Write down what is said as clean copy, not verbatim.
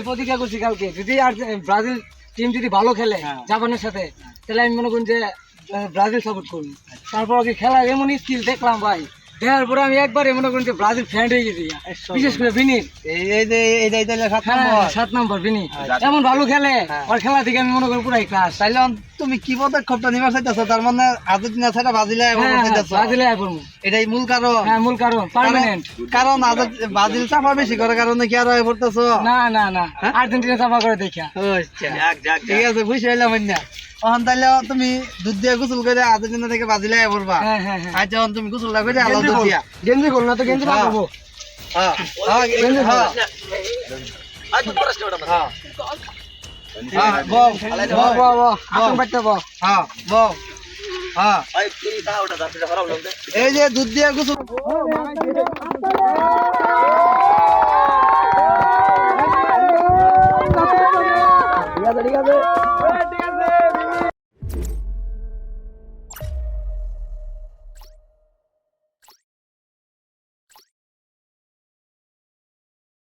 আমি প্রতিজ্ঞা করছি কালকে যদি আর ব্রাজিল টিম যদি ভালো খেলে জাপানের সাথে তাহলে আমি মনে করি যে ব্রাজিল সাপোর্ট করবো। তারপর কি খেলা এমন স্কিল দেখলাম ভাই, দেখার পরে আমি একবারে মনে করি যে ব্রাজিল ফ্যান হয়ে গেছি, বিশেষ করে বিনির। হ্যাঁ 7 নম্বর বিনি এমন ভালো খেলে, ওর খেলা থেকে আমি মনে করি পুরাই ক্লাস। তাইলে তুমি কি পদক্ষেপটা নিবার চাইতেছো? তার মানে আর্জেন্টিনা ছাড়া ব্রাজিলে ব্রাজিলে করবো, এটাই মূল কারণ। হ্যাঁ মূল কারণ পার্মানেন্ট। কারণ ব্রাজিল চাপা বেশি করে কারণে কি আর হয়ে পড়তেছো? না না না, আর্জেন্টিনা চাপা করে দেখা। ঠিক আছে, বুঝে এলাম না। এখন তাইলে তুমি দুধ দিয়ে গোসল করে আর্জেন্টিনা থেকে ব্রাজিলে আয় পড়বা। আর যখন তুমি গোসলটা করে আলাদা দুধ দিয়া গেঞ্জি খোল না তো গেঞ্জি লাগাবো। এই যে দুধ দিয়ে গোসল ঠিক আছে ঠিক আছে।